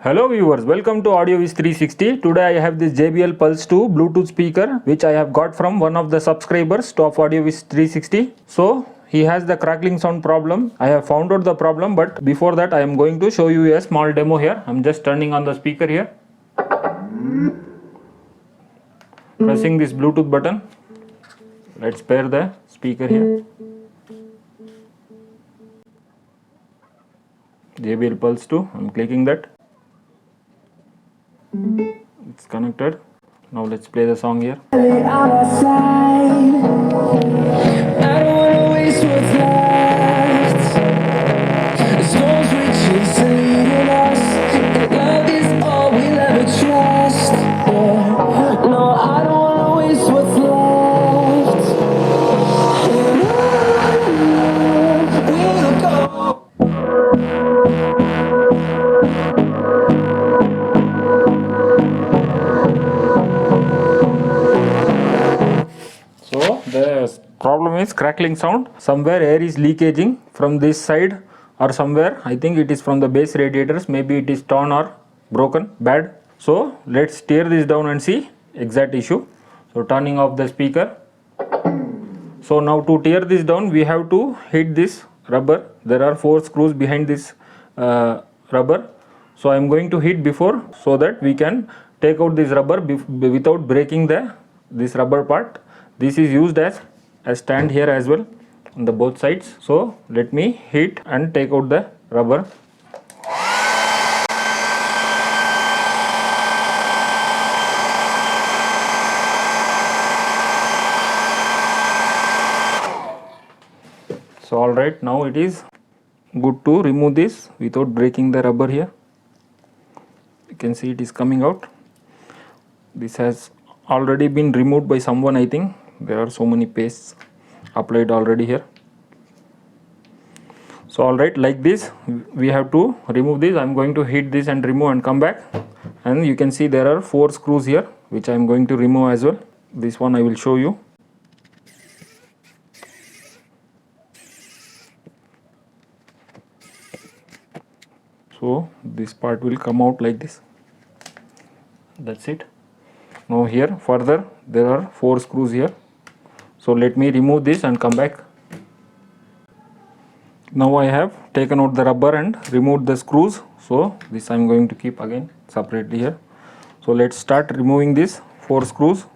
Hello viewers, welcome to AudioViz 360. Today I have this JBL Pulse 2 Bluetooth speaker which I have got from one of the subscribers of AudioViz 360. So he has the crackling sound problem. I have found out the problem, but before that I am going to show you a small demo here. I am just turning on the speaker here. Pressing this Bluetooth button. Let's pair the speaker here. JBL Pulse 2, I am clicking that. It's connected. Now let's play the song here. So the problem is crackling sound. Somewhere air is leakaging from this side or somewhere. I think it is from the base radiators. Maybe it is torn or broken, bad. So let's tear this down and see exact issue. So turning off the speaker. So now to tear this down, we have to hit this rubber. There are 4 screws behind this rubber. So I am going to hit before so that we can take out this rubber without breaking this rubber part. This is used as a stand here as well on the both sides. So let me hit and take out the rubber. So alright, now it is good to remove this without breaking the rubber here. You can see it is coming out. This has already been removed by someone, I think. There are so many pastes applied already here. So alright, like this we have to remove this. I am going to hit this and remove and come back, and you can see there are 4 screws here which I am going to remove as well. This one I will show you. So this part will come out like this. That's it. Now here further there are 4 screws here. So let me remove this and come back. Now I have taken out the rubber and removed the screws. So this I am going to keep again separately here. So let's start removing these 4 screws.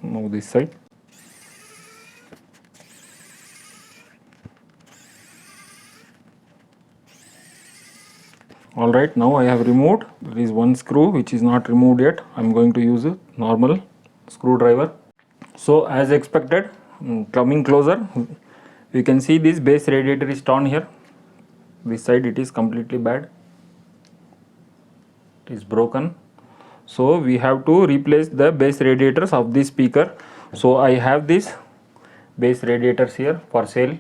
Now this side. Alright, now I have removed. There is one screw which is not removed yet. I am going to use a normal screwdriver. So as expected, coming closer, you can see this base radiator is torn here. This side it is completely bad. It is broken. So we have to replace the base radiators of this speaker. So I have these base radiators here for sale.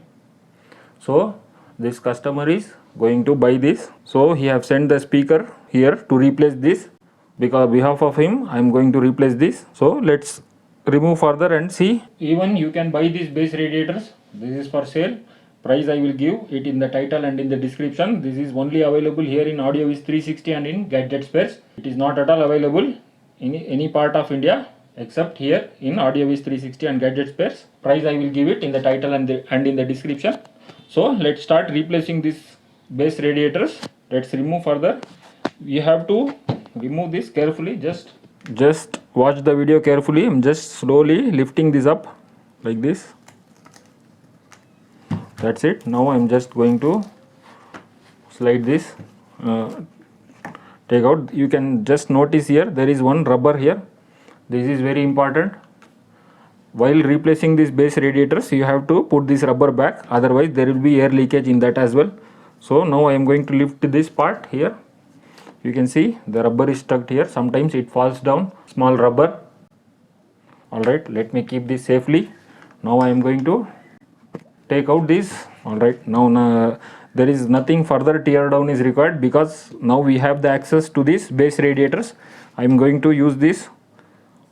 So this customer is going to buy this. So he have sent the speaker here to replace this. Because on behalf of him I am going to replace this. So let's remove further and see. Even you can buy these base radiators. This is for sale. Price I will give it in the title and in the description. This is only available here in AudioViz 360 and in Gadget Spares. It is not at all available in any part of India except here in AudioViz 360 and Gadget Spares. Price I will give it in the title and in the description. So let's start replacing these base radiators. Let's remove further. We have to remove this carefully. Just watch the video carefully. I'm just slowly lifting this up like this. That's it. Now I'm just going to slide this, take out. You can just notice here there is one rubber here. This is very important. While replacing these base radiators, you have to put this rubber back, otherwise there will be air leakage in that as well. So now I am going to lift this part here. You can see the rubber is stuck here. Sometimes it falls down, small rubber. Alright, let me keep this safely. Now I am going to take out this. Alright, now there is nothing further tear down is required because now we have the access to these base radiators. I am going to use this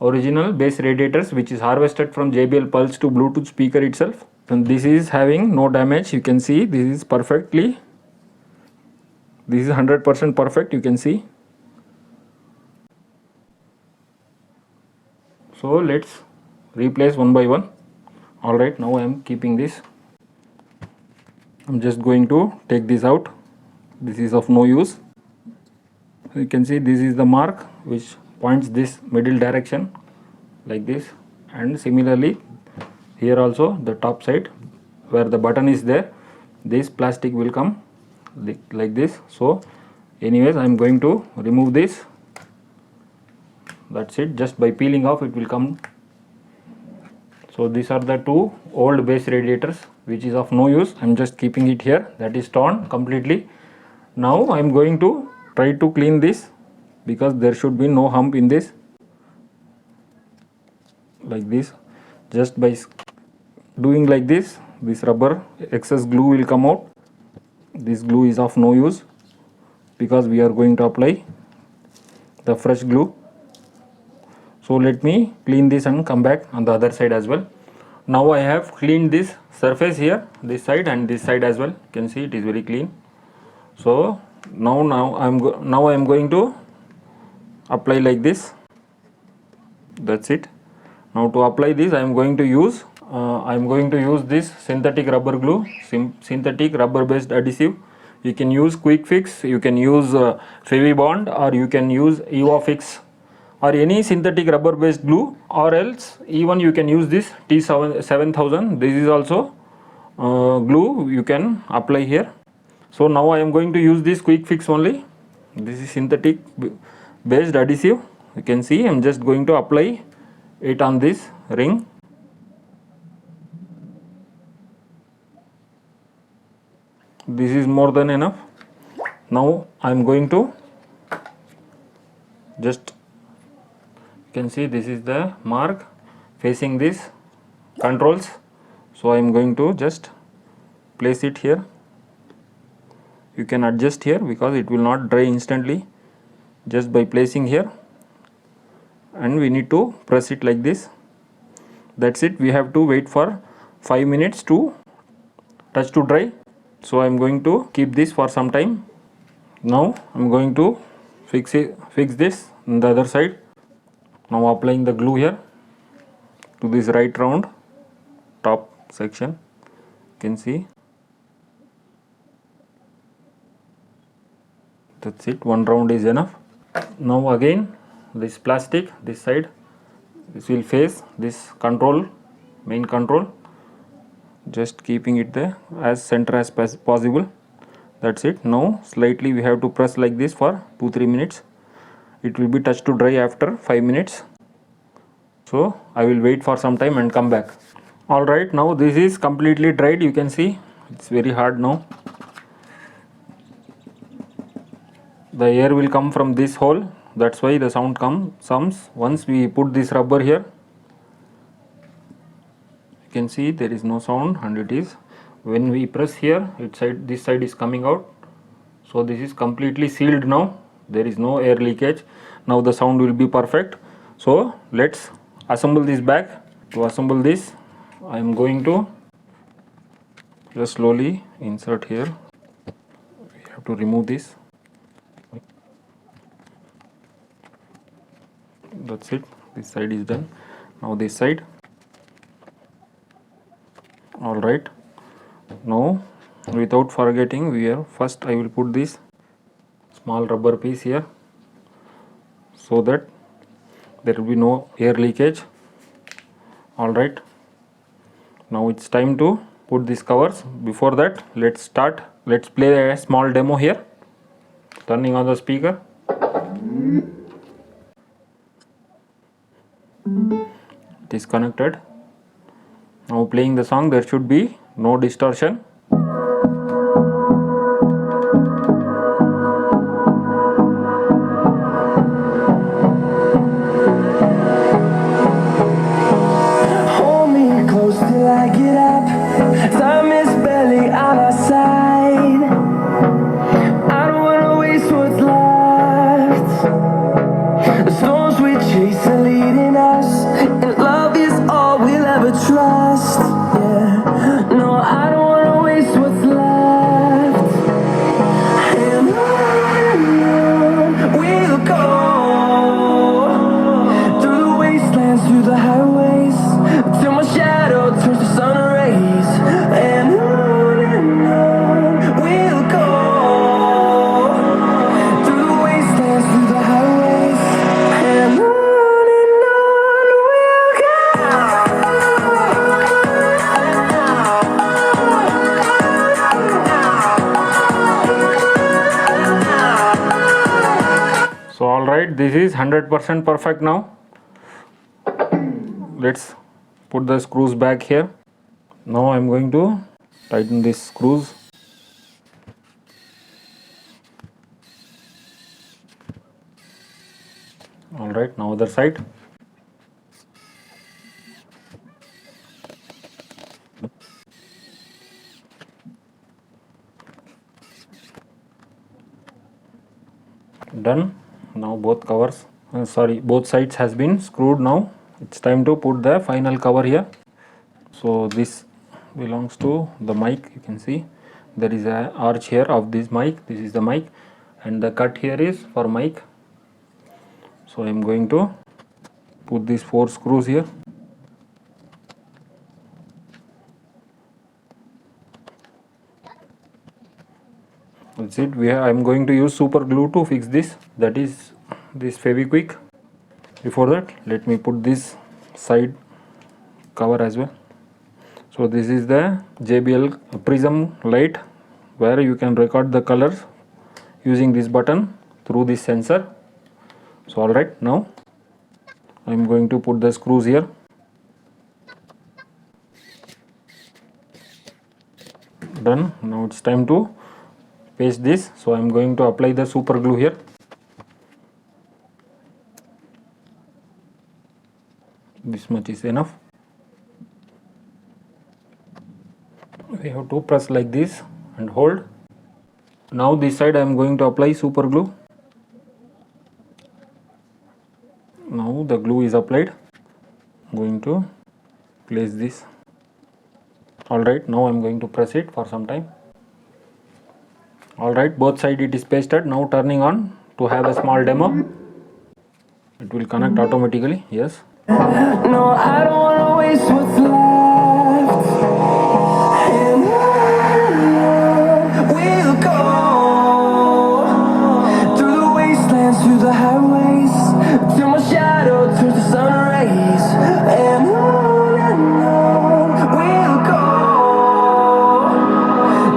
original bass radiators which is harvested from JBL Pulse to Bluetooth speaker itself. And this is having no damage. You can see this is 100% perfect, you can see. So let's replace one by one. Alright, now I am keeping this. I'm just going to take this out. This is of no use. You can see this is the mark which points this middle direction like this, and similarly here also the top side where the button is there, this plastic will come like this. So anyways, I am going to remove this. That's it, just by peeling off it will come. So these are the two old base radiators which is of no use. I am just keeping it here, that is torn completely. Now I am going to try to clean this because there should be no hump in this, like this. Just by doing like this, this rubber excess glue will come out. This glue is of no use because we are going to apply the fresh glue. So let me clean this and come back on the other side as well. Now I have cleaned this surface here, this side and this side as well. You can see it is very clean. So now I am going to apply like this. That's it. Now to apply this I am going to use this synthetic rubber glue, synthetic rubber based adhesive. You can use Quick Fix, you can use Fevibond, or you can use EvaFix or any synthetic rubber based glue, or else even you can use this T7000. This is also glue you can apply here. So now I am going to use this Quick Fix only. This is synthetic based adhesive. You can see I am just going to apply it on this ring. This is more than enough. Now I am going to just, you can see this is the mark facing this controls. So I am going to just place it here. You can adjust here because it will not dry instantly, just by placing here, and we need to press it like this. That's it. We have to wait for 5 minutes to touch to dry. So I am going to keep this for some time. Now I am going to fix this on the other side. Now applying the glue here to this right round top section. You can see. That's it, one round is enough. Now again this plastic, this side, this will face this control, main control. Just keeping it there as center as possible. That's it. Now slightly we have to press like this for 2-3 minutes. It will be touch to dry after 5 minutes. So I will wait for some time and come back. Alright, now this is completely dried. You can see it's very hard now. The air will come from this hole, that's why the sound comes once we put this rubber here. You can see there is no sound, and it is when we press here, this side is coming out. So this is completely sealed now, there is no air leakage. Now the sound will be perfect. So let's assemble this back. To assemble this I am going to just slowly insert here. We have to remove this. That's it, this side is done. Now this side. Alright, now without forgetting, first I will put this small rubber piece here so that there will be no air leakage. Alright, now it's time to put these covers. Before that, let's play a small demo here. Turning on the speaker. It is connected. Now playing the song, there should be no distortion. Hold me close till I get up. Time is barely on our side. I don't wanna waste what's left. The storms we chase are leading us. trust. Yeah, no, I don't wanna waste what's left. And on we'll go, through the wastelands, through the highways, till my shadow turns to sun rays. And on we'll go, through the wastelands, through the highways, and on we'll go. So alright, this is 100% perfect now. Let's put the screws back here. Now I'm going to tighten these screws. Alright, now other side. Done. Now both covers, both sides has been screwed. Now it's time to put the final cover here. So this belongs to the mic. You can see there is a arch here of this mic. This is the mic, and the cut here is for mic. So I'm going to put these 4 screws here. That's it. I'm going to use super glue to fix this, that is this Fevikwik. Before that, let me put this side cover as well. So this is the JBL prism light, where you can record the colors using this button through this sensor. So alright, now I'm going to put the screws here. Done. Now it's time to paste this. So I'm going to apply the super glue here. This much is enough. We have to press like this and hold. Now this side I am going to apply super glue. Now the glue is applied. I'm going to place this. Alright, now I am going to press it for some time. Alright, both sides it is pasted. Now turning on to have a small demo. It will connect automatically. Yes. No, I don't wanna waste what's left. And on we'll go, through the wastelands, through the highways, till my shadow turns to sun rays. And on we'll go,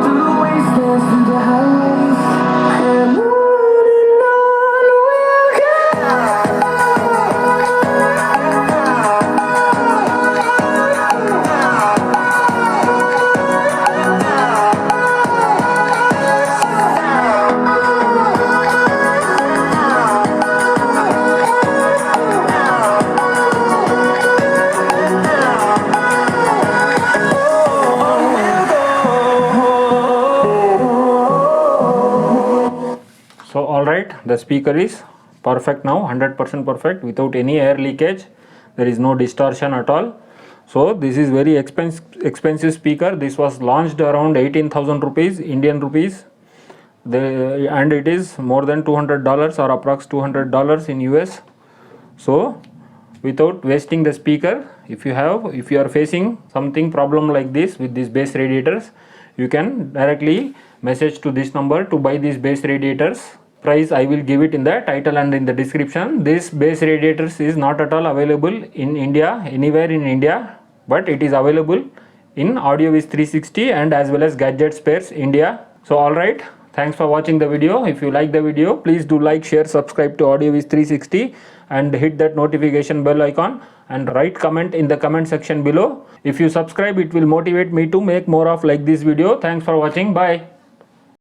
through the wastelands, through the highways, and on we'll go. So alright, the speaker is perfect now, 100% perfect, without any air leakage. There is no distortion at all. So this is very expensive speaker. This was launched around 18,000 rupees, Indian rupees. And it is more than $200 or approx $200 in US. So without wasting the speaker, if you are facing something problem like this with these bass radiators, you can directly message to this number to buy these bass radiators. Price I will give it in the title and in the description. This bass radiators is not at all available in India, anywhere in India, but it is available in AudioViz 360 and as well as Gadget Spares India. So alright, thanks for watching the video. If you like the video, please do like, share, subscribe to AudioViz 360 and hit that notification bell icon and write comment in the comment section below. If you subscribe, it will motivate me to make more of like this video. Thanks for watching. Bye.